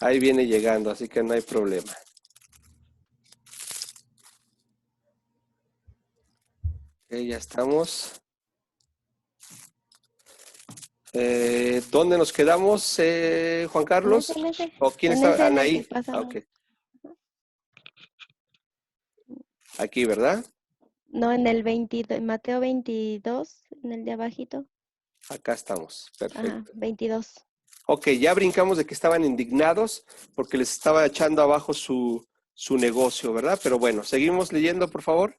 Ahí viene llegando, así que no hay problema. Ok, ya estamos. ¿Dónde nos quedamos, Juan Carlos? En ese, ¿O quién en está? ese, en ese, Anaí. Ah, pásalo. ok. Aquí, ¿verdad? No, en el 22, Mateo 22, en el de abajito. Acá estamos. Ajá, Perfecto. 22. Ok, ya brincamos de que estaban indignados porque les estaba echando abajo su negocio, ¿verdad? Pero bueno, seguimos leyendo, por favor.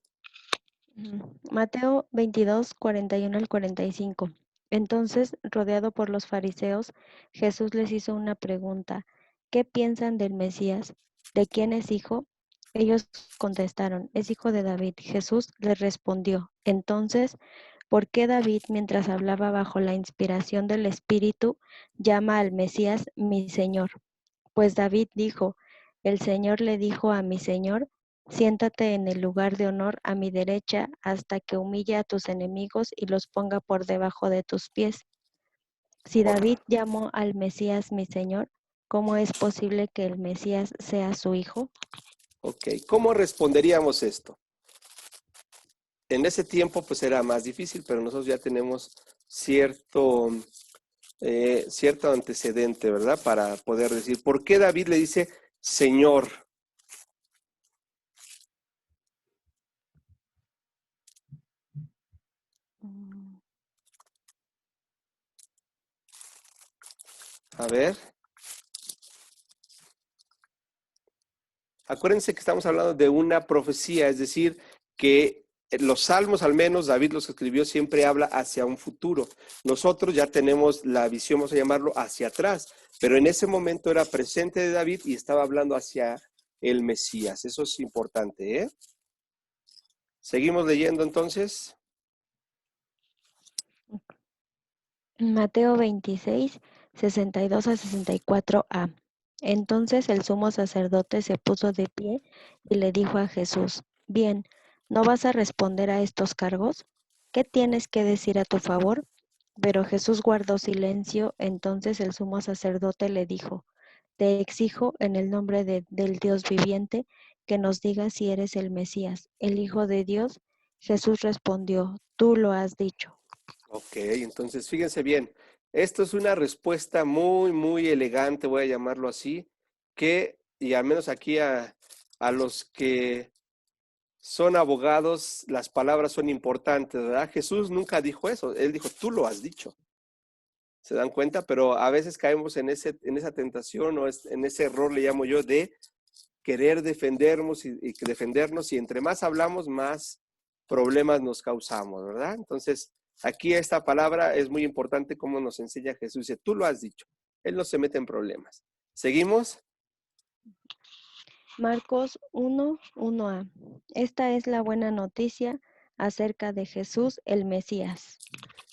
Mateo 22, 41 al 45. Entonces, rodeado por los fariseos, Jesús les hizo una pregunta. ¿Qué piensan del Mesías? ¿De quién es hijo? Ellos contestaron, es hijo de David. Jesús les respondió, entonces, ¿por qué David, mientras hablaba bajo la inspiración del Espíritu, llama al Mesías mi Señor? Pues David dijo, el Señor le dijo a mi Señor, siéntate en el lugar de honor a mi derecha hasta que humille a tus enemigos y los ponga por debajo de tus pies. Si David llamó al Mesías mi Señor, ¿cómo es posible que el Mesías sea su hijo? Ok, ¿cómo responderíamos esto? En ese tiempo pues era más difícil, pero nosotros ya tenemos cierto antecedente, ¿verdad? Para poder decir, ¿por qué David le dice Señor? A ver, acuérdense que estamos hablando de una profecía, es decir, que los salmos, al menos David los escribió, siempre habla hacia un futuro. Nosotros ya tenemos la visión, vamos a llamarlo, hacia atrás, pero en ese momento era presente de David y estaba hablando hacia el Mesías. Eso es importante, ¿eh? Seguimos leyendo entonces. Mateo 26, 62 a 64a. Entonces el sumo sacerdote se puso de pie y le dijo a Jesús, bien, ¿no vas a responder a estos cargos? ¿Qué tienes que decir a tu favor? Pero Jesús guardó silencio. Entonces el sumo sacerdote le dijo, te exijo en el nombre del Dios viviente que nos digas si eres el Mesías, el Hijo de Dios. Jesús respondió, tú lo has dicho. Ok, entonces fíjense bien, esto es una respuesta muy, muy elegante, voy a llamarlo así, y al menos aquí a los que son abogados, las palabras son importantes, ¿verdad? Jesús nunca dijo eso, él dijo, tú lo has dicho. ¿Se dan cuenta? Pero a veces caemos en esa tentación o en ese error, le llamo yo, de querer defendernos y entre más hablamos, más problemas nos causamos, ¿verdad? Entonces, aquí esta palabra es muy importante como nos enseña Jesús. Dice, tú lo has dicho, él no se mete en problemas. ¿Seguimos? Marcos 1, 1a. Esta es la buena noticia acerca de Jesús el Mesías.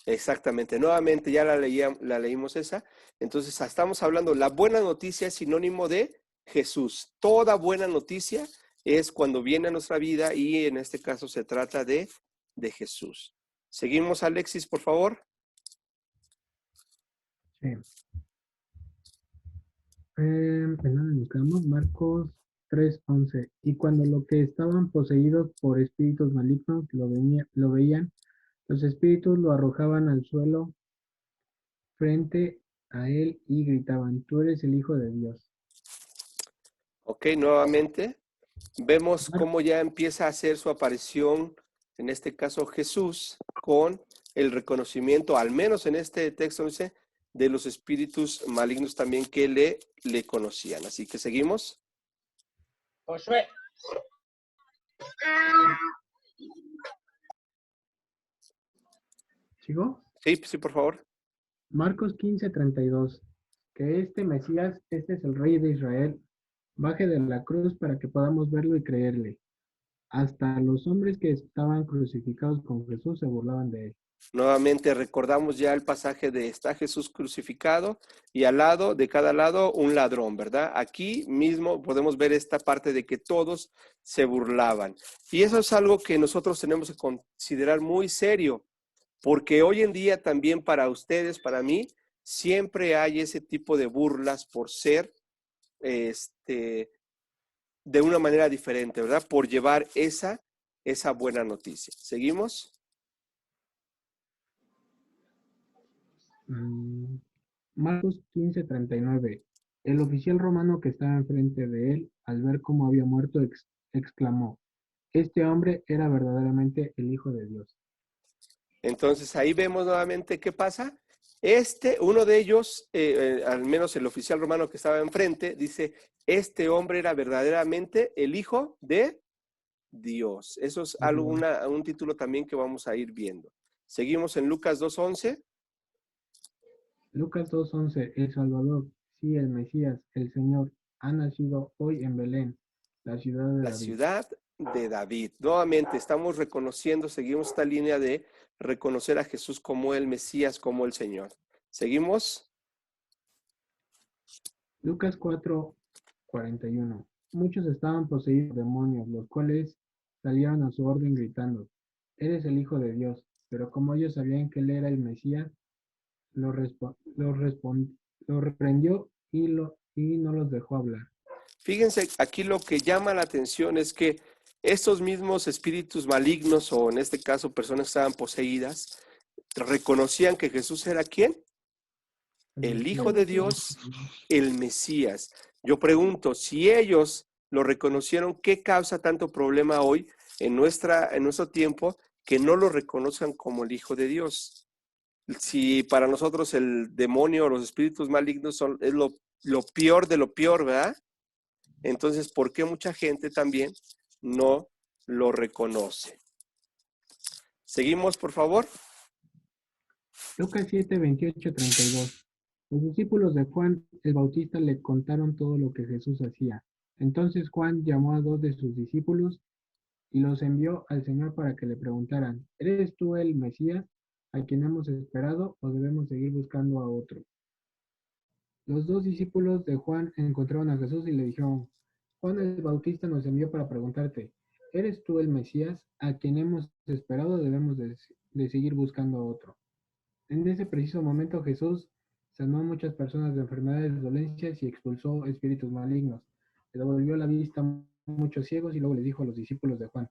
Exactamente. Nuevamente ya la leímos esa. Entonces, estamos hablando, la buena noticia es sinónimo de Jesús. Toda buena noticia es cuando viene a nuestra vida y en este caso se trata de Jesús. Seguimos, Alexis, por favor. Sí. ¿En dónde nos quedamos? Marcos 3:11. Y cuando los que estaban poseídos por espíritus malignos lo veían, los espíritus lo arrojaban al suelo frente a él y gritaban, tú eres el Hijo de Dios. Ok, nuevamente vemos Mar- cómo ya empieza a hacer su aparición, en este caso Jesús, con el reconocimiento, al menos en este texto dice, de los espíritus malignos también que le conocían. Así que seguimos. Josué. ¿Sigo? Sí, sí, por favor. Marcos 15:32. Que este Mesías, este es el Rey de Israel, baje de la cruz para que podamos verlo y creerle. Hasta los hombres que estaban crucificados con Jesús se burlaban de él. Nuevamente recordamos ya el pasaje de está Jesús crucificado y al lado, de cada lado, un ladrón, ¿verdad? Aquí mismo podemos ver esta parte de que todos se burlaban. Y eso es algo que nosotros tenemos que considerar muy serio, porque hoy en día también para ustedes, para mí, siempre hay ese tipo de burlas por ser de una manera diferente, ¿verdad? Por llevar esa buena noticia. ¿Seguimos? Marcos 15:39. El oficial romano que estaba enfrente de él, al ver cómo había muerto, exclamó: Este hombre era verdaderamente el Hijo de Dios. Entonces ahí vemos nuevamente qué pasa. Uno de ellos, al menos el oficial romano que estaba enfrente, dice, este hombre era verdaderamente el Hijo de Dios. Eso es algo, un título también que vamos a ir viendo. Seguimos en Lucas 2:11. Lucas 2:11. El Salvador, sí, el Mesías, el Señor, ha nacido hoy en Belén, la ciudad de La David. ciudad de David. Nuevamente estamos reconociendo, seguimos esta línea de reconocer a Jesús como el Mesías, como el Señor. ¿Seguimos? Lucas 4:41. Muchos estaban poseídos por demonios, los cuales salieron a su orden gritando: Eres el Hijo de Dios. Pero como ellos sabían que él era el Mesías, lo reprendió y no los dejó hablar. Fíjense, aquí lo que llama la atención es que estos mismos espíritus malignos, o en este caso personas que estaban poseídas, reconocían que Jesús era ¿quién? El Hijo de Dios, el Mesías. Yo pregunto, si ellos lo reconocieron, ¿qué causa tanto problema hoy en nuestro tiempo que no lo reconozcan como el Hijo de Dios? Si para nosotros el demonio o los espíritus malignos es lo peor de lo peor, ¿verdad? Entonces, ¿por qué mucha gente también no lo reconoce? Seguimos, por favor. Lucas 7:28-32. Los discípulos de Juan el Bautista le contaron todo lo que Jesús hacía. Entonces Juan llamó a 2 de sus discípulos y los envió al Señor para que le preguntaran: ¿Eres tú el Mesías, a quien hemos esperado, o debemos seguir buscando a otro? Los 2 discípulos de Juan encontraron a Jesús y le dijeron: Juan el Bautista nos envió para preguntarte: ¿eres tú el Mesías, a quien hemos esperado, o debemos de seguir buscando a otro? En ese preciso momento Jesús sanó a muchas personas de enfermedades, dolencias y expulsó espíritus malignos. Le devolvió la vista a muchos ciegos y luego les dijo a los discípulos de Juan: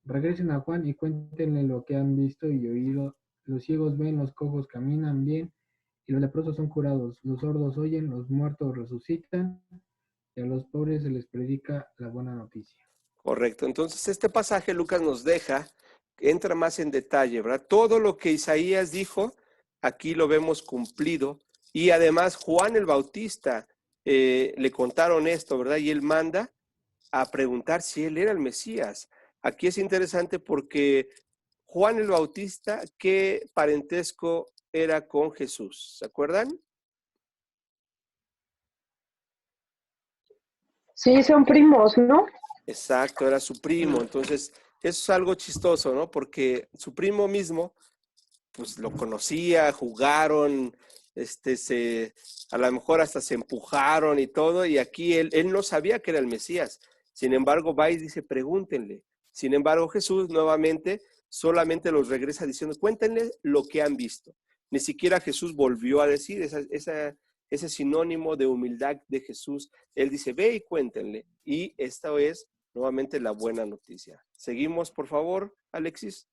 Regresen a Juan y cuéntenle lo que han visto y oído. Los ciegos ven, los cojos caminan bien y los leprosos son curados. Los sordos oyen, los muertos resucitan y a los pobres se les predica la buena noticia. Correcto. Entonces, este pasaje Lucas nos entra más en detalle, ¿verdad? Todo lo que Isaías dijo, aquí lo vemos cumplido. Y además Juan el Bautista le contaron esto, ¿verdad? Y él manda a preguntar si él era el Mesías. Aquí es interesante porque Juan el Bautista, ¿qué parentesco era con Jesús? ¿Se acuerdan? Sí, son primos, ¿no? Exacto, era su primo. Entonces, eso es algo chistoso, ¿no? Porque su primo mismo, pues lo conocía, jugaron, a lo mejor hasta se empujaron y todo, y aquí él no sabía que era el Mesías. Sin embargo, va y dice, pregúntenle. Sin embargo, Jesús nuevamente solamente los regresa diciendo, cuéntenle lo que han visto. Ni siquiera Jesús volvió a decir ese sinónimo de humildad de Jesús. Él dice, ve y cuéntenle. Y esta es nuevamente la buena noticia. Seguimos, por favor, Alexis.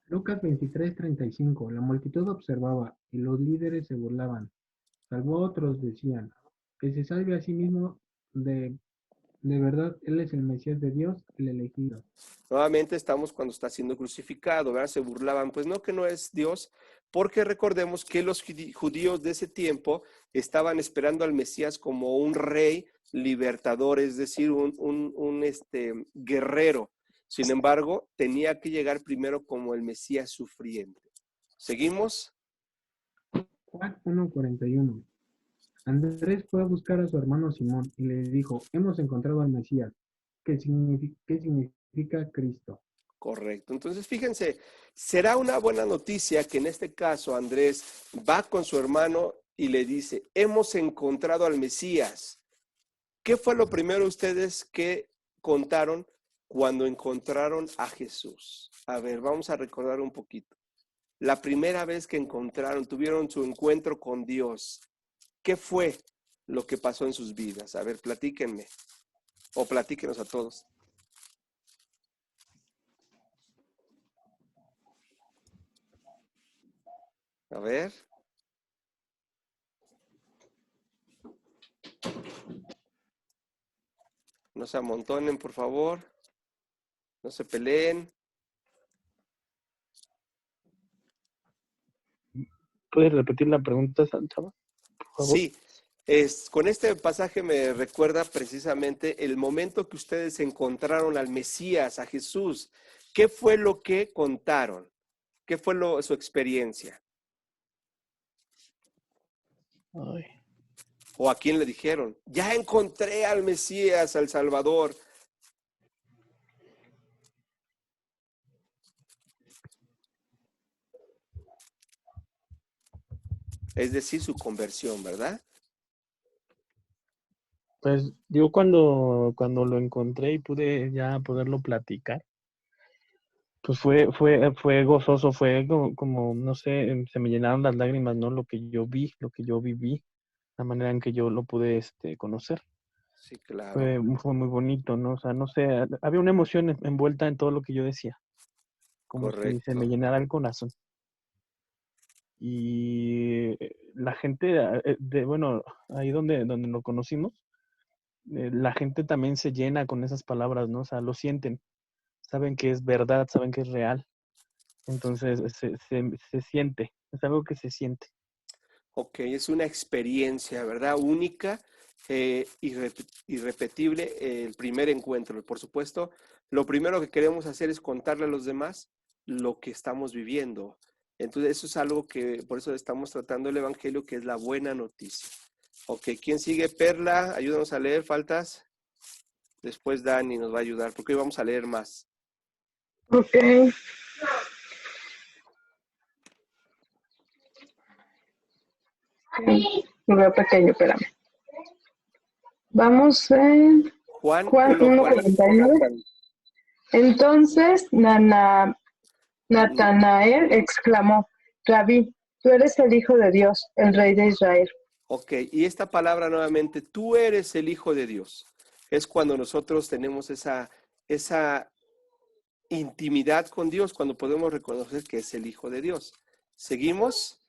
Lucas 23:35. La multitud observaba y los líderes se burlaban. Salvo otros decían: que se salve a sí mismo, de verdad, él es el Mesías de Dios, el elegido. Nuevamente estamos cuando está siendo crucificado, ¿verdad? Se burlaban, pues no, que no es Dios, porque recordemos que los judíos de ese tiempo estaban esperando al Mesías como un rey libertador, es decir, un guerrero. Sin embargo, tenía que llegar primero como el Mesías sufriente. ¿Seguimos? Juan 1:41. Andrés fue a buscar a su hermano Simón y le dijo: hemos encontrado al Mesías. ¿Qué significa Cristo? Correcto. Entonces, fíjense, será una buena noticia que en este caso Andrés va con su hermano y le dice, hemos encontrado al Mesías. ¿Qué fue lo primero ustedes que contaron cuando encontraron a Jesús? A ver, vamos a recordar un poquito. La primera vez que tuvieron su encuentro con Dios, ¿qué fue? lo que pasó en sus vidas. A ver, platíquenme, o platíquenos a todos. A ver. No se amontonen, por favor. No se peleen. ¿Puedes repetir la pregunta, Chava? Por favor. Sí, con este pasaje me recuerda precisamente el momento que ustedes encontraron al Mesías, a Jesús. ¿Qué fue lo que contaron? ¿Qué fue su experiencia? Ay. ¿O a quién le dijeron? Ya encontré al Mesías, al Salvador. Es decir, su conversión, ¿verdad? Pues yo cuando lo encontré y pude ya poderlo platicar, pues fue gozoso, fue como, no sé, se me llenaron las lágrimas, ¿no? Lo que yo vi, lo que yo viví, la manera en que yo lo pude conocer. Sí, claro. Fue muy bonito, ¿no? O sea, no sé, había una emoción envuelta en todo lo que yo decía, como si se me Correcto. llenara el corazón. Y la gente, bueno, ahí donde lo conocimos, la gente también se llena con esas palabras, ¿no? O sea, lo sienten, saben que es verdad, saben que es real. Entonces se siente, es algo que se siente. Ok, es una experiencia, ¿verdad? Única, irrepetible, el primer encuentro. Por supuesto, lo primero que queremos hacer es contarle a los demás lo que estamos viviendo. Entonces, eso es algo que, por eso estamos tratando el Evangelio, que es la buena noticia. Ok, ¿quién sigue? Perla, ayúdanos a leer, faltas. Después Dani nos va a ayudar, porque hoy vamos a leer más. Ok. Lo veo pequeño, espérame. Vamos en Juan Juan 1:40. 1:49. Entonces Natanael exclamó, Rabí, tú eres el Hijo de Dios, el Rey de Israel. Ok, y esta palabra nuevamente, tú eres el Hijo de Dios. Es cuando nosotros tenemos esa intimidad con Dios, cuando podemos reconocer que es el Hijo de Dios. ¿Seguimos?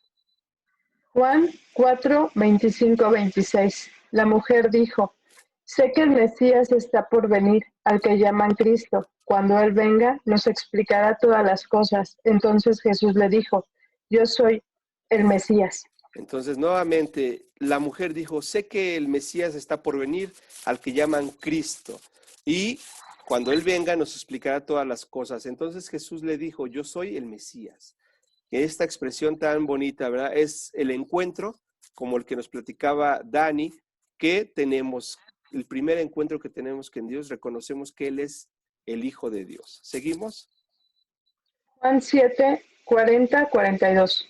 Juan 4:25-26. La mujer dijo, sé que el Mesías está por venir, al que llaman Cristo. Cuando Él venga, nos explicará todas las cosas. Entonces Jesús le dijo, yo soy el Mesías. Entonces, nuevamente, la mujer dijo, sé que el Mesías está por venir, al que llaman Cristo. Y cuando Él venga, nos explicará todas las cosas. Entonces Jesús le dijo, yo soy el Mesías. Esta expresión tan bonita, ¿verdad? Es el encuentro, como el que nos platicaba Dani, que tenemos, el primer encuentro que tenemos que en Dios, reconocemos que Él es el Hijo de Dios. ¿Seguimos? Juan 7:40-42.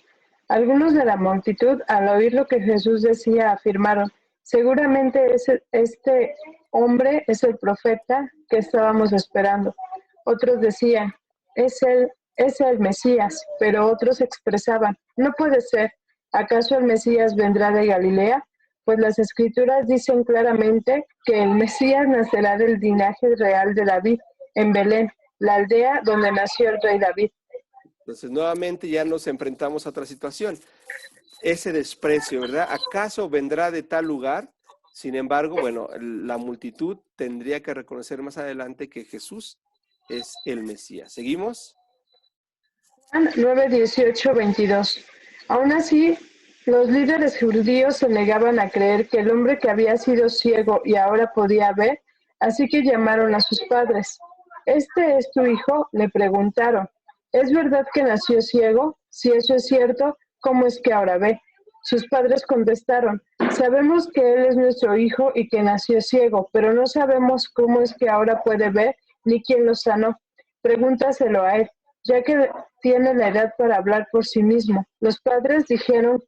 Algunos de la multitud, al oír lo que Jesús decía, afirmaron, seguramente este hombre es el profeta que estábamos esperando. Otros decían, es el Mesías, pero otros expresaban, no puede ser, ¿acaso el Mesías vendrá de Galilea? Pues las Escrituras dicen claramente que el Mesías nacerá del linaje real de David, en Belén, la aldea donde nació el rey David. Entonces, nuevamente ya nos enfrentamos a otra situación. Ese desprecio, ¿verdad? ¿Acaso vendrá de tal lugar? Sin embargo, bueno, la multitud tendría que reconocer más adelante que Jesús es el Mesías. ¿Seguimos? Juan 9:18-22. Aún así, los líderes judíos se negaban a creer que el hombre que había sido ciego y ahora podía ver, así que llamaron a sus padres. ¿Este es tu hijo?, le preguntaron. ¿Es verdad que nació ciego? Si eso es cierto, ¿cómo es que ahora ve? Sus padres contestaron, sabemos que él es nuestro hijo y que nació ciego, pero no sabemos cómo es que ahora puede ver ni quién lo sanó. Pregúntaselo a él, ya que tiene la edad para hablar por sí mismo. Los padres dijeron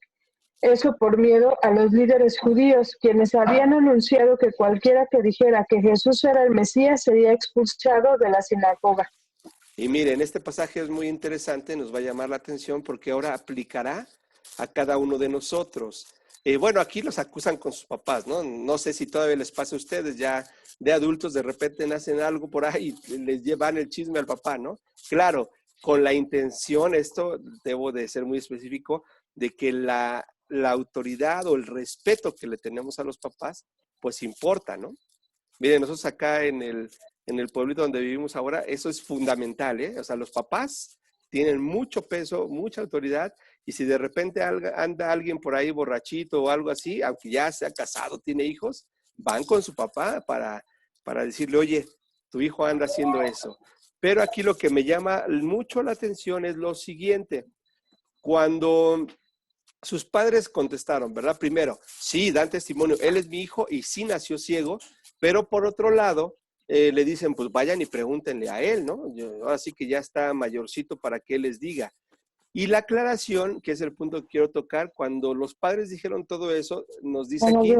eso por miedo a los líderes judíos, quienes habían anunciado que cualquiera que dijera que Jesús era el Mesías sería expulsado de la sinagoga. Y miren, este pasaje es muy interesante, nos va a llamar la atención porque ahora aplicará a cada uno de nosotros. Bueno, aquí los acusan con sus papás, ¿no? No sé si todavía les pasa a ustedes, ya de adultos de repente hacen algo por ahí y les llevan el chisme al papá, ¿no? Claro, con la intención, esto debo de ser muy específico, de que la autoridad o el respeto que le tenemos a los papás, pues importa, ¿no? Miren, nosotros acá en el pueblito donde vivimos ahora, eso es fundamental, ¿eh? O sea, los papás tienen mucho peso, mucha autoridad, y si de repente anda alguien por ahí borrachito o algo así, aunque ya se ha casado, tiene hijos, van con su papá para decirle, oye, tu hijo anda haciendo eso. Pero aquí lo que me llama mucho la atención es lo siguiente. Cuando sus padres contestaron, ¿verdad? Primero, sí, dan testimonio, él es mi hijo y sí nació ciego, pero por otro lado, le dicen, pues vayan y pregúntenle a él, ¿no? Ahora sí que ya está mayorcito para que él les diga. Y la aclaración, que es el punto que quiero tocar, cuando los padres dijeron todo eso, nos dice aquí,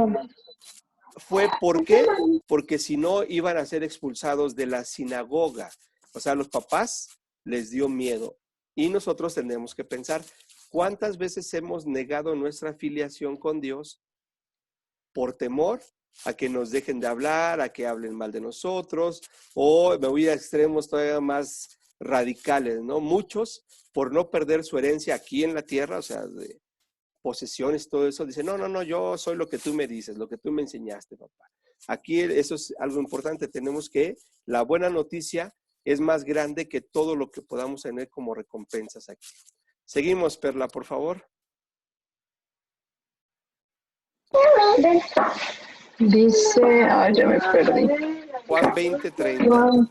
fue ¿por qué? Porque si no iban a ser expulsados de la sinagoga. O sea, a los papás les dio miedo. Y nosotros tenemos que pensar, ¿cuántas veces hemos negado nuestra afiliación con Dios por temor a que nos dejen de hablar, a que hablen mal de nosotros? O me voy a extremos todavía más radicales, ¿no? Muchos, por no perder su herencia aquí en la tierra, o sea, de posesiones, todo eso, dicen, no, yo soy lo que tú me dices, lo que tú me enseñaste, papá. Aquí eso es algo importante, tenemos que, la buena noticia es más grande que todo lo que podamos tener como recompensas aquí. Seguimos, Perla, por favor. Dice, ya me perdí. Juan 20:30.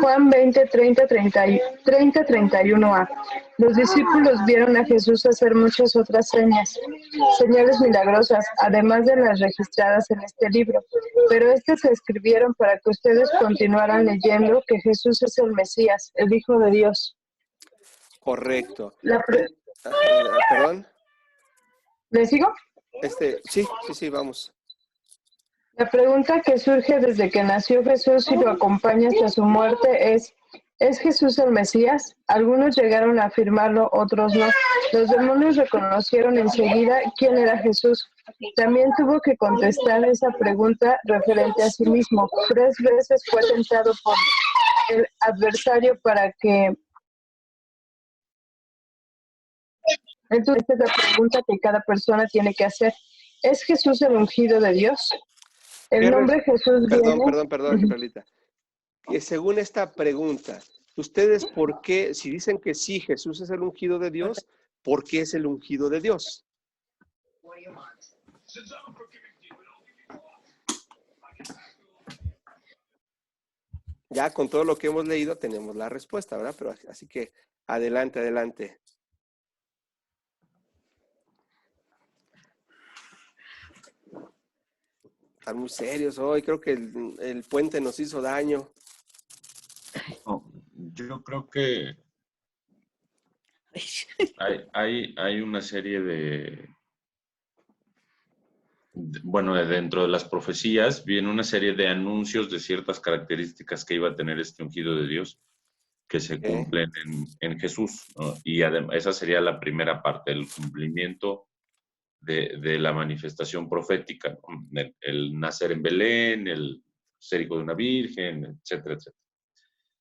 Juan 20, 31a. Los discípulos vieron a Jesús hacer muchas otras señales milagrosas, además de las registradas en este libro. Pero estas se escribieron para que ustedes continuaran leyendo que Jesús es el Mesías, el Hijo de Dios. Correcto. La pre- ¿Perdón? ¿Le sigo? Sí, vamos. La pregunta que surge desde que nació Jesús y lo acompaña hasta su muerte ¿es Jesús el Mesías? Algunos llegaron a afirmarlo, otros no. Los demonios reconocieron enseguida quién era Jesús. También tuvo que contestar esa pregunta referente a sí mismo. 3 veces fue tentado por el adversario para que... Entonces, esta es la pregunta que cada persona tiene que hacer. ¿Es Jesús el ungido de Dios? El nombre Jesús viene... Perdón, Perlita. Según esta pregunta, ¿ustedes por qué, si dicen que sí, Jesús es el ungido de Dios, ¿por qué es el ungido de Dios? Ya con todo lo que hemos leído tenemos la respuesta, ¿verdad? Pero así que adelante. Están muy serios hoy, creo que el puente nos hizo daño. No, yo creo que hay una serie bueno, dentro de las profecías viene una serie de anuncios de ciertas características que iba a tener este ungido de Dios que se cumplen en Jesús, ¿no? Y esa sería la primera parte, el cumplimiento de la manifestación profética, ¿no? El nacer en Belén, el ser hijo de una virgen, etcétera, etcétera.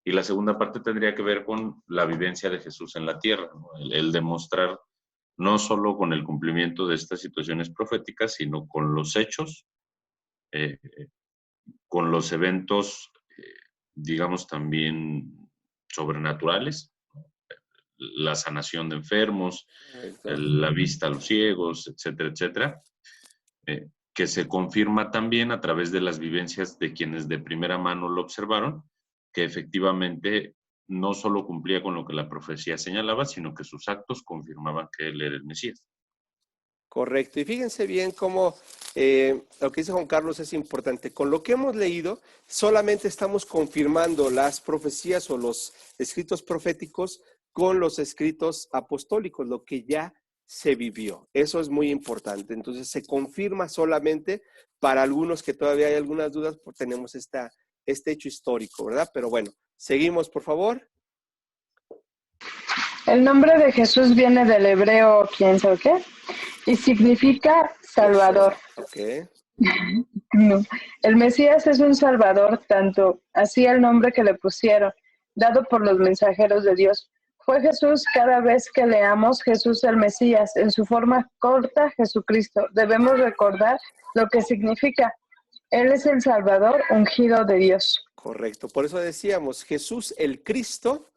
Y la segunda parte tendría que ver con la vivencia de Jesús en la tierra, ¿no? El demostrar no solo con el cumplimiento de estas situaciones proféticas, sino con los hechos, con los eventos, digamos, también sobrenaturales, ¿no? La sanación de enfermos, la vista a los ciegos, etcétera, etcétera, que se confirma también a través de las vivencias de quienes de primera mano lo observaron, que efectivamente no solo cumplía con lo que la profecía señalaba, sino que sus actos confirmaban que él era el Mesías. Correcto. Y fíjense bien cómo lo que dice Juan Carlos es importante. Con lo que hemos leído, solamente estamos confirmando las profecías o los escritos proféticos con los escritos apostólicos, lo que ya se vivió. Eso es muy importante. Entonces, se confirma solamente para algunos que todavía hay algunas dudas, pues tenemos este hecho histórico, ¿verdad? Pero bueno, seguimos, por favor. El nombre de Jesús viene del hebreo, quién sabe qué, y significa Salvador. Ok. No. El Mesías es un Salvador, tanto así el nombre que le pusieron, dado por los mensajeros de Dios. Fue Jesús cada vez que leamos Jesús el Mesías, en su forma corta Jesucristo. Debemos recordar lo que significa. Él es el Salvador ungido de Dios. Correcto. Por eso decíamos, Jesús el Cristo,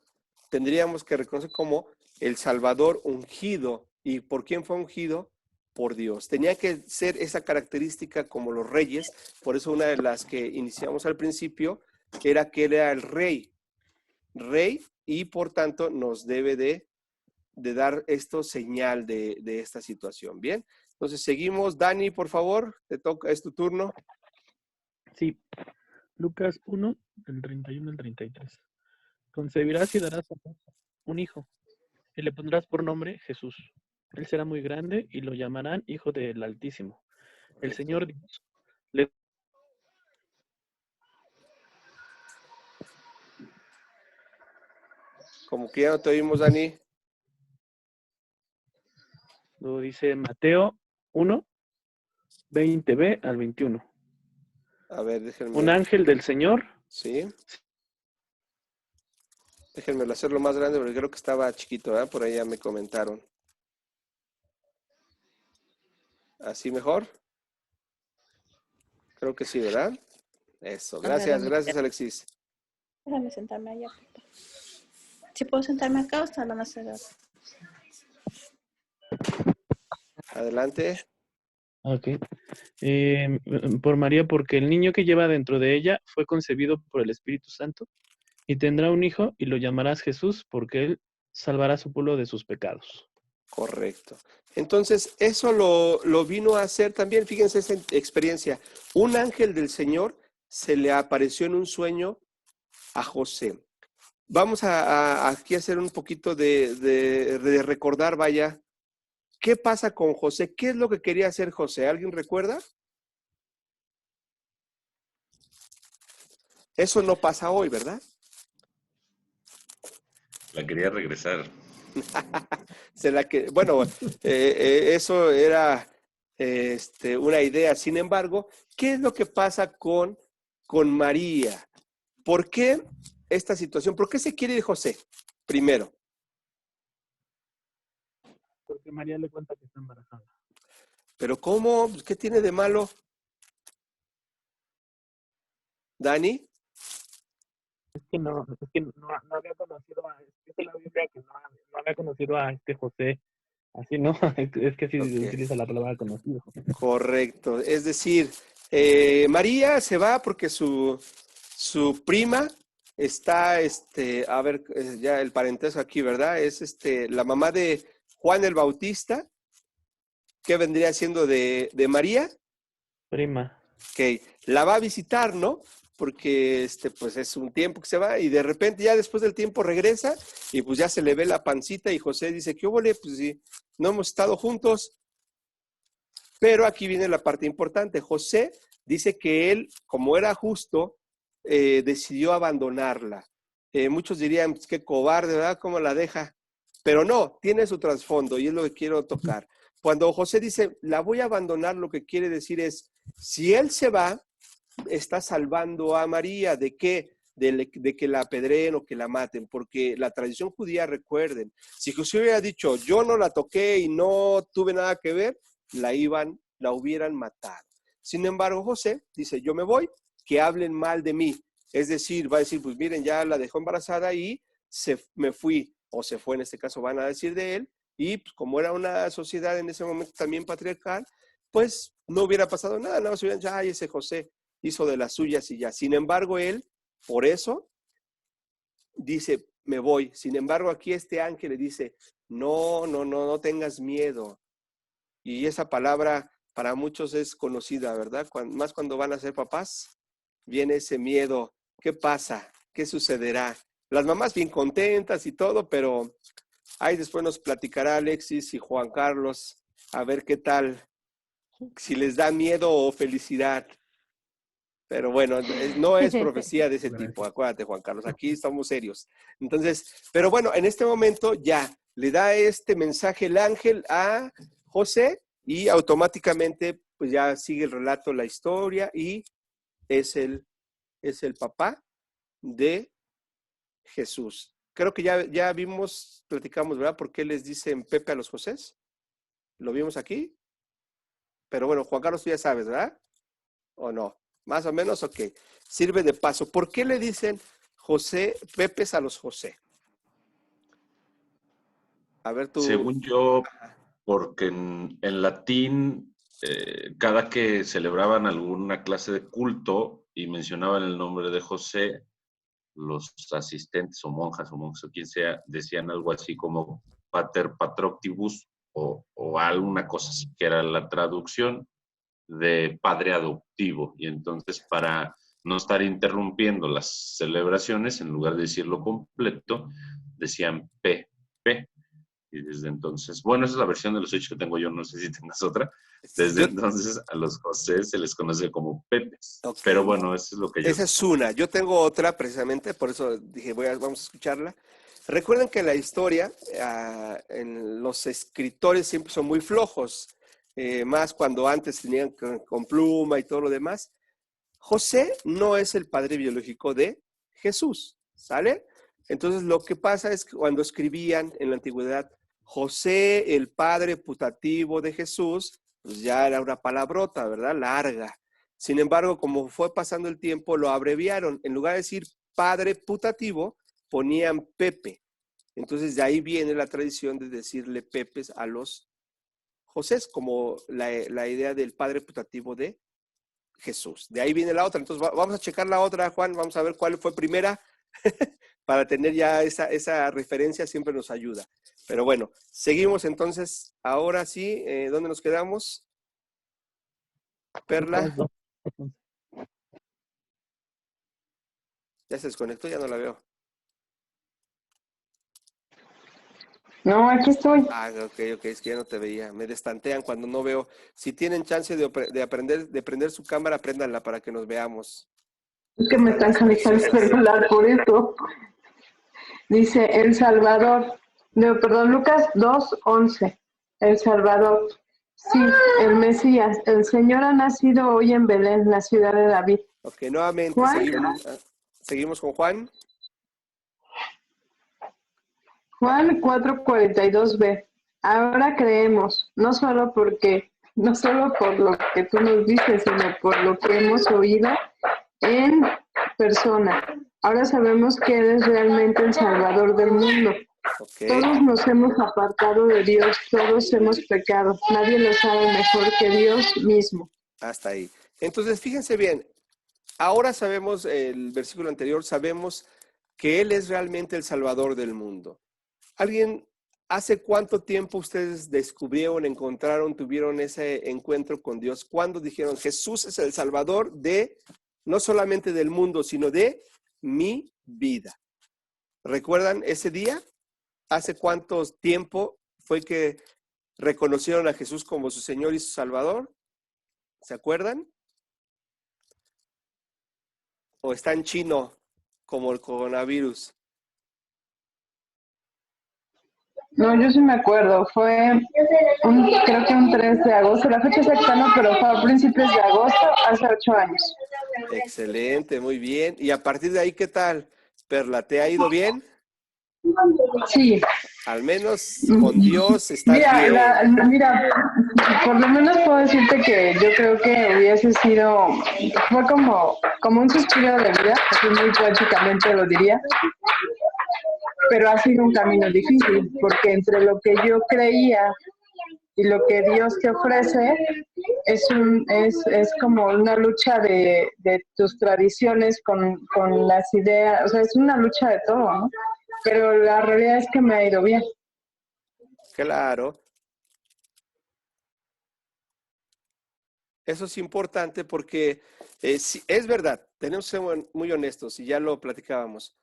tendríamos que reconocer como el Salvador ungido. ¿Y por quién fue ungido? Por Dios. Tenía que ser esa característica como los reyes. Por eso una de las que iniciamos al principio era que él era el rey. Rey, y por tanto nos debe de dar esto señal de esta situación. Bien, entonces seguimos. Dani, por favor, te toca, es tu turno. Sí. Lucas 1, del 31 al 33. Concebirás y darás a luz un hijo, y le pondrás por nombre Jesús. Él será muy grande y lo llamarán Hijo del Altísimo. El Señor Dios le Como que ya no te oímos, Dani. lo dice Mateo 1, 20b al 21. A ver, déjenme. Un ángel del Señor. Sí. Déjenme hacerlo más grande porque creo que estaba chiquito, ¿verdad? Por ahí ya me comentaron. ¿Así mejor? Creo que sí, ¿verdad? Eso. Gracias, gracias, Alexis. Déjame sentarme allá. Si puedo sentarme acá o está la más cerrada. Adelante. Ok. Por María, porque el niño que lleva dentro de ella fue concebido por el Espíritu Santo y tendrá un hijo y lo llamarás Jesús porque él salvará a su pueblo de sus pecados. Correcto. Entonces, eso lo vino a hacer también, fíjense esa experiencia. Un ángel del Señor se le apareció en un sueño a José. Vamos a aquí a hacer un poquito de recordar, vaya, ¿qué pasa con José? ¿Qué es lo que quería hacer José? ¿Alguien recuerda? Eso no pasa hoy, ¿verdad? La quería regresar. Bueno, eso era una idea. Sin embargo, ¿qué es lo que pasa con María? ¿Por qué esta situación? ¿Por qué se quiere ir José? Primero. Porque María le cuenta que está embarazada. ¿Pero cómo? ¿Qué tiene de malo? ¿Dani? Es que no había conocido dice la Biblia que no había conocido a este José. Así no, es que así Okay. utiliza la palabra conocido. Correcto. Es decir, María se va porque su prima está, a ver, ya el parentesco aquí, ¿verdad? Es la mamá de Juan el Bautista, que vendría siendo de María. Prima. Ok, la va a visitar, ¿no? Porque pues es un tiempo que se va y de repente ya después del tiempo regresa y pues ya se le ve la pancita y José dice, ¿qué hubo? Pues sí, no hemos estado juntos. Pero aquí viene la parte importante. José dice que él, como era justo, decidió abandonarla. Muchos dirían, pues, qué cobarde, ¿verdad? ¿Cómo la deja? Pero no, tiene su trasfondo y es lo que quiero tocar. Cuando José dice, la voy a abandonar, lo que quiere decir es, si él se va, está salvando a María. ¿De qué? De que la apedreen o que la maten, porque la tradición judía, recuerden, si José hubiera dicho, yo no la toqué y no tuve nada que ver, la hubieran matado. Sin embargo, José dice, yo me voy, que hablen mal de mí. Es decir, va a decir, pues miren, ya la dejó embarazada y me fui, o se fue, en este caso van a decir de él, y pues, como era una sociedad en ese momento también patriarcal, pues no hubiera pasado nada, nada más hubieran dicho, ay, ese José hizo de las suyas y ya. Sin embargo, él, por eso, dice, me voy. Sin embargo, aquí este ángel le dice, no tengas miedo. Y esa palabra para muchos es conocida, ¿verdad? Más cuando van a ser papás, viene ese miedo. ¿Qué pasa? ¿Qué sucederá? Las mamás bien contentas y todo, pero ahí después nos platicará Alexis y Juan Carlos a ver qué tal, si les da miedo o felicidad. Pero bueno, no es profecía de ese Gracias. tipo, acuérdate, Juan Carlos, aquí estamos serios. Entonces, pero bueno, en este momento ya le da este mensaje el ángel a José y automáticamente pues ya sigue el relato, la historia y es el papá de Jesús. Creo que ya vimos, platicamos, ¿verdad? ¿Por qué les dicen Pepe a los Josés? ¿Lo vimos aquí? Pero bueno, Juan Carlos, tú ya sabes, ¿verdad? ¿O no? Más o menos, ok. Sirve de paso. ¿Por qué le dicen José, Pepes a los José? A ver tú. Según yo, porque en latín, cada que celebraban alguna clase de culto y mencionaban el nombre de José, los asistentes o monjas o quien sea, decían algo así como pater patroctibus o alguna cosa así, que era la traducción de padre adoptivo. Y entonces, para no estar interrumpiendo las celebraciones, en lugar de decirlo completo, decían P. Y desde entonces, bueno, esa es la versión de los hechos que tengo yo, no sé si tengas otra. Desde entonces a los José se les conoce como Pepes. Ok. Pero bueno, eso es lo que yo Esa sé. es una. Yo tengo otra precisamente, por eso dije, vamos a escucharla. Recuerden que la historia, los escritores siempre son muy flojos, más cuando antes tenían con pluma y todo lo demás. José no es el padre biológico de Jesús, ¿sale? Entonces lo que pasa es que cuando escribían en la antigüedad José, el padre putativo de Jesús, pues ya era una palabrota, ¿verdad? Larga. Sin embargo, como fue pasando el tiempo, lo abreviaron. En lugar de decir padre putativo, ponían Pepe. Entonces de ahí viene la tradición de decirle Pepes a los Josés, como la idea del padre putativo de Jesús. De ahí viene la otra. Entonces vamos a checar la otra, Juan. Vamos a ver cuál fue primera para tener ya esa referencia, siempre nos ayuda. Pero bueno, seguimos entonces. Ahora sí, ¿dónde nos quedamos? Perla. Ya se desconectó, ya no la veo. No, aquí estoy. Ah, ok, es que ya no te veía. Me destantean cuando no veo. Si tienen chance de aprender, de prender su cámara, préndanla para que nos veamos. Es que me están conectando el celular por eso. Dice El Salvador. No, perdón, Lucas 2:11. El Salvador. Sí, el Mesías. El Señor ha nacido hoy en Belén, la ciudad de David. Ok, nuevamente Juan, seguimos con Juan. Juan 4:42b. Ahora creemos, no solo por lo que tú nos dices, sino por lo que hemos oído en persona. Ahora sabemos que eres realmente el Salvador del mundo. Okay. Todos nos hemos apartado de Dios, todos hemos pecado. Nadie lo sabe mejor que Dios mismo. Hasta ahí. Entonces, fíjense bien, ahora sabemos, el versículo anterior, sabemos que Él es realmente el Salvador del mundo. ¿Alguien, hace cuánto tiempo ustedes descubrieron, encontraron, tuvieron ese encuentro con Dios? ¿Cuándo dijeron, Jesús es el Salvador de, no solamente del mundo, sino de mi vida? ¿Recuerdan ese día? ¿Hace cuánto tiempo fue que reconocieron a Jesús como su Señor y su Salvador? ¿Se acuerdan? ¿O está en chino como el coronavirus? No, yo sí me acuerdo. Fue, creo que un 3 de agosto. La fecha exacta no, pero fue a principios de agosto, hace 8 años. Excelente, muy bien. Y a partir de ahí, ¿qué tal, Perla? ¿Te ha ido bien? Sí. Al menos con Dios estás bien. Mira, por lo menos puedo decirte que yo creo que hubiese sido, fue como un suspiro de vida, así muy trágicamente lo diría, pero ha sido un camino difícil, porque entre lo que yo creía y lo que Dios te ofrece es como una lucha de tus tradiciones con las ideas, o sea, es una lucha de todo, ¿no? Pero la realidad es que me ha ido bien. Claro. Eso es importante porque sí, es verdad, tenemos que ser muy honestos y ya lo platicábamos.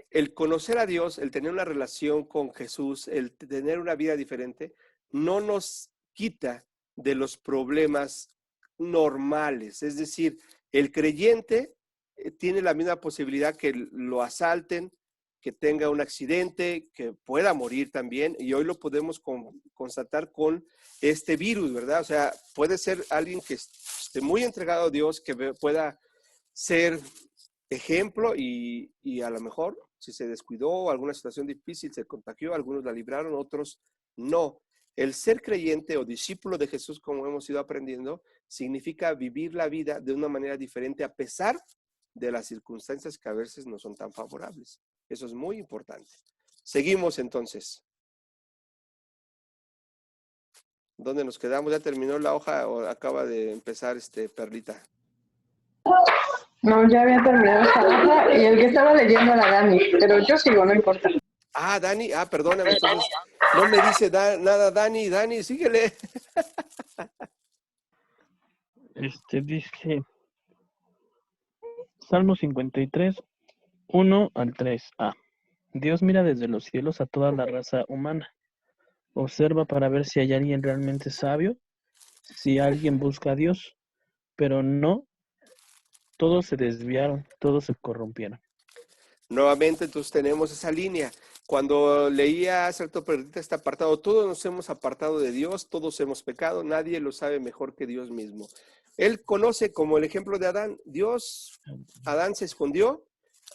El conocer a Dios, el tener una relación con Jesús, el tener una vida diferente, no nos quita de los problemas normales. Es decir, El creyente tiene la misma posibilidad que lo asalten, que tenga un accidente, que pueda morir también, y hoy lo podemos constatar con este virus, ¿verdad? O sea, puede ser alguien que esté muy entregado a Dios, que pueda ser ejemplo y a lo mejor si se descuidó, alguna situación difícil, se contagió, algunos la libraron, otros no. El ser creyente o discípulo de Jesús, como hemos ido aprendiendo, significa vivir la vida de una manera diferente a pesar de las circunstancias que a veces no son tan favorables. Eso es muy importante. Seguimos entonces. ¿Dónde nos quedamos? ¿Ya terminó la hoja o acaba de empezar Perlita? No, ya había terminado esta hoja y el que estaba leyendo era Dani, pero yo sigo, no importa. Ah, Dani, perdóname, entonces no me dice nada Dani, síguele. Dice Salmo 53, 1 al 3a. Dios mira desde los cielos a toda la raza humana. Observa para ver si hay alguien realmente sabio, si alguien busca a Dios, pero no, todos se desviaron, todos se corrompieron. Nuevamente, entonces tenemos esa línea. Cuando leía hace rato este apartado, todos nos hemos apartado de Dios, todos hemos pecado, nadie lo sabe mejor que Dios mismo. Él conoce como el ejemplo de Adán. Adán se escondió,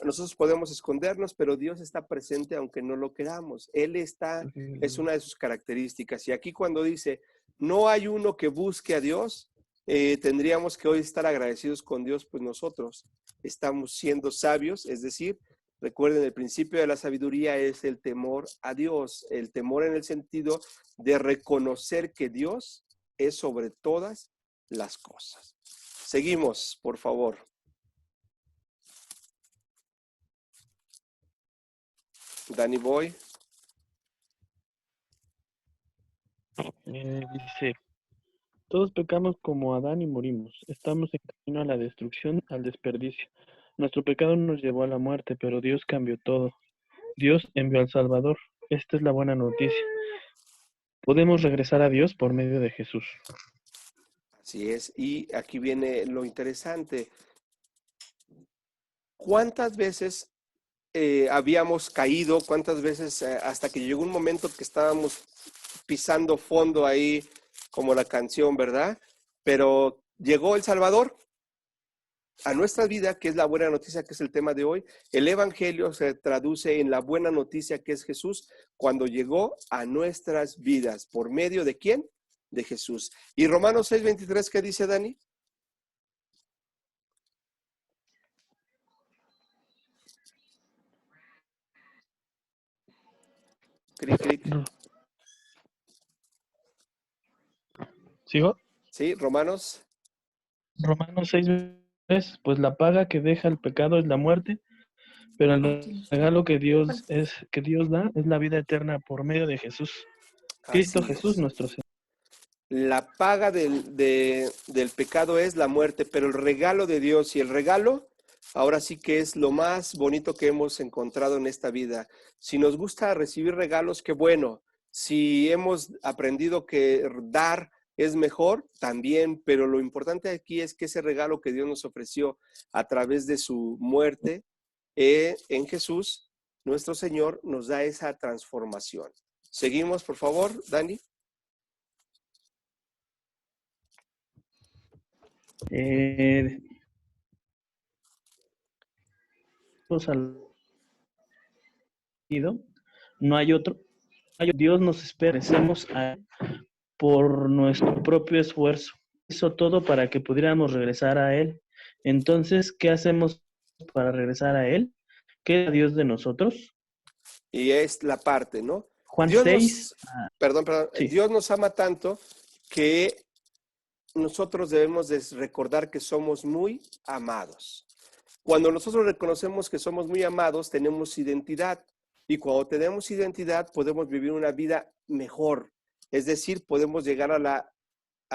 nosotros podemos escondernos, pero Dios está presente aunque no lo queramos. Él está, es una de sus características. Y aquí cuando dice, no hay uno que busque a Dios, tendríamos que hoy estar agradecidos con Dios, pues nosotros estamos siendo sabios, es decir, recuerden, el principio de la sabiduría es el temor a Dios, el temor en el sentido de reconocer que Dios es sobre todas las cosas. Seguimos, por favor. Danny Boy. Dice, todos pecamos como Adán y morimos. Estamos en camino a la destrucción, al desperdicio. Nuestro pecado nos llevó a la muerte, pero Dios cambió todo. Dios envió al Salvador. Esta es la buena noticia. Podemos regresar a Dios por medio de Jesús. Así es. Y aquí viene lo interesante. ¿Cuántas veces habíamos caído? ¿Cuántas veces hasta que llegó un momento que estábamos pisando fondo ahí, como la canción, ¿verdad? Pero llegó el Salvador a nuestra vida, que es la buena noticia, que es el tema de hoy. El Evangelio se traduce en la buena noticia, que es Jesús, cuando llegó a nuestras vidas. ¿Por medio de quién? De Jesús. Y Romanos 6:23, ¿qué dice Dani? Cric, cric. ¿Sigo? Sí, Romanos 6:3, pues la paga que deja el pecado es la muerte, pero el regalo que Dios da es la vida eterna por medio de Jesús. Cristo Jesús, nuestro Señor. La paga del pecado es la muerte, pero el regalo de Dios, y el regalo ahora sí que es lo más bonito que hemos encontrado en esta vida. Si nos gusta recibir regalos, qué bueno. Si hemos aprendido que dar es mejor, también, pero lo importante aquí es que ese regalo que Dios nos ofreció a través de su muerte en Jesús, nuestro Señor, nos da esa transformación. Seguimos, por favor, Dani. No hay otro. Dios nos espera, por nuestro propio esfuerzo. Hizo todo para que pudiéramos regresar a Él. Entonces, ¿qué hacemos para regresar a Él? ¿Qué es Dios de nosotros? Y es la parte, ¿no? Juan Dios 6. Perdón. Sí. Dios nos ama tanto que nosotros debemos de recordar que somos muy amados. Cuando nosotros reconocemos que somos muy amados, tenemos identidad. Y cuando tenemos identidad, podemos vivir una vida mejor. Es decir, podemos llegar a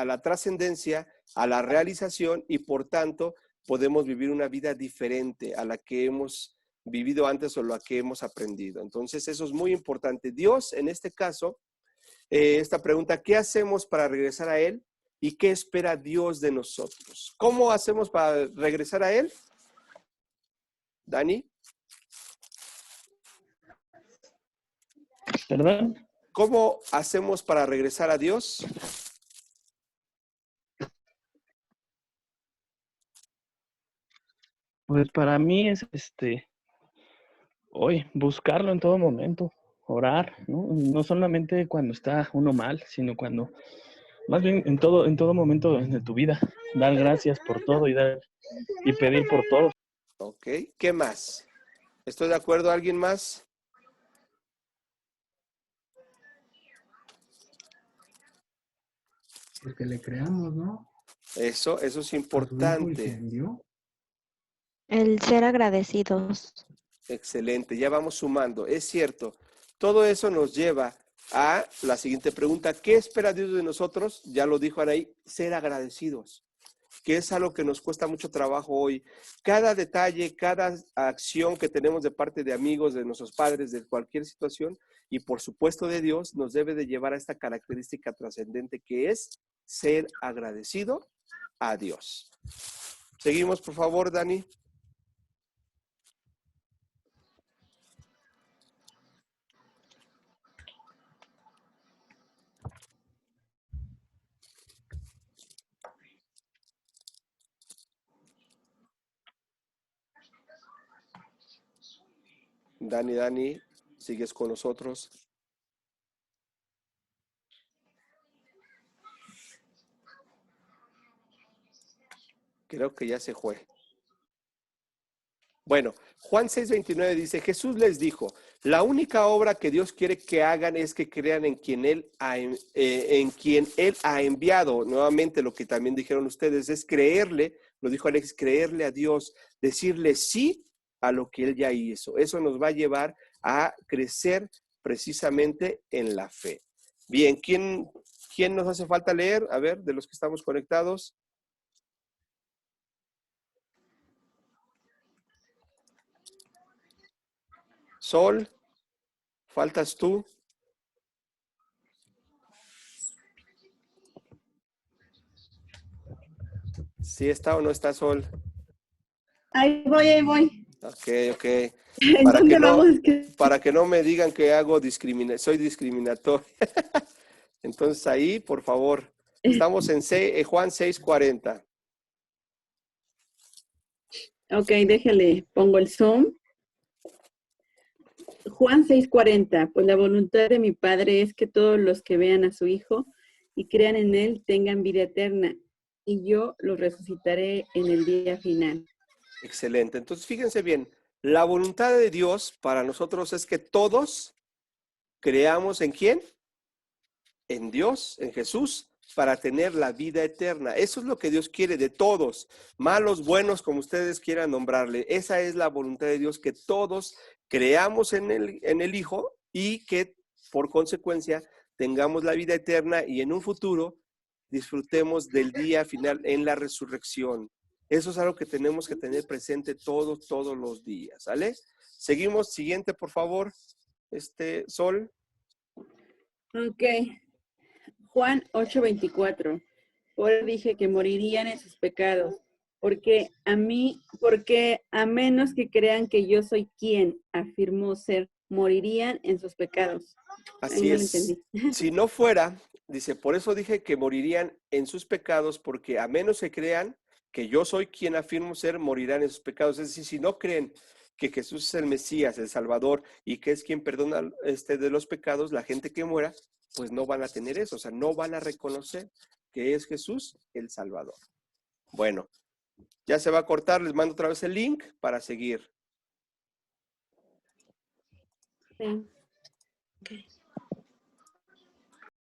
la trascendencia, a la realización, y por tanto, podemos vivir una vida diferente a la que hemos vivido antes o la que hemos aprendido. Entonces, eso es muy importante. Dios, en este caso, esta pregunta, ¿qué hacemos para regresar a Él? ¿Y qué espera Dios de nosotros? ¿Cómo hacemos para regresar a Él? Dani, ¿Perdón? ¿cómo hacemos para regresar a Dios? Pues para mí es hoy buscarlo en todo momento, orar, ¿no? No solamente cuando está uno mal, sino cuando, más bien en todo momento de tu vida, dar gracias por todo y pedir por todo. Ok, ¿qué más? ¿Estoy de acuerdo? ¿Alguien más? Pues que le creamos, ¿no? Eso es A su hijo y que importante. envió. El ser agradecidos. Excelente, ya vamos sumando. Es cierto, todo eso nos lleva a la siguiente pregunta. ¿Qué espera Dios de nosotros? Ya lo dijo Anaí, ser agradecidos, que es algo que nos cuesta mucho trabajo hoy. Cada detalle, cada acción que tenemos de parte de amigos, de nuestros padres, de cualquier situación, y por supuesto de Dios, nos debe de llevar a esta característica trascendente que es ser agradecido a Dios. Seguimos, por favor, Dani. Dani, ¿sigues con nosotros? Creo que ya se fue. Bueno, Juan 6:29 dice, Jesús les dijo, la única obra que Dios quiere que hagan es que crean en quien Él ha enviado. Nuevamente lo que también dijeron ustedes es creerle, lo dijo Alex, creerle a Dios, decirle sí a lo que Él ya hizo. Eso nos va a llevar a crecer precisamente en la fe. Bien, ¿quién nos hace falta leer? A ver, de los que estamos conectados. Sol, faltas tú. ¿Sí está o no está Sol? Ahí voy, ahí voy. Ok. ¿En dónde vamos? Para que no me digan que soy discriminatorio. Entonces ahí, por favor, estamos en Juan 6:40. Ok, déjale, pongo el Zoom. Juan 6:40, pues la voluntad de mi Padre es que todos los que vean a su Hijo y crean en Él tengan vida eterna, y yo los resucitaré en el día final. Excelente. Entonces, fíjense bien, la voluntad de Dios para nosotros es que todos creamos ¿en quién? En Dios, en Jesús, para tener la vida eterna. Eso es lo que Dios quiere de todos, malos, buenos, como ustedes quieran nombrarle. Esa es la voluntad de Dios, que todos creamos en el Hijo y que por consecuencia tengamos la vida eterna y en un futuro disfrutemos del día final en la resurrección. Eso es algo que tenemos que tener presente todos los días, ¿sale? Seguimos, siguiente, por favor, Sol. Ok. Juan 8:24. Por eso dije que morirían en sus pecados, porque a menos que crean que yo soy quien afirmó ser, morirían en sus pecados. Así no lo es. entendí. Si no fuera, dice, por eso dije que morirían en sus pecados, porque a menos que crean que yo soy quien afirmo ser, morirán en sus pecados. Es decir, si no creen que Jesús es el Mesías, el Salvador, y que es quien perdona de los pecados, la gente que muera, pues no van a tener eso, o sea, no van a reconocer que es Jesús el Salvador. Bueno, ya se va a cortar, les mando otra vez el link para seguir. Sí. Okay.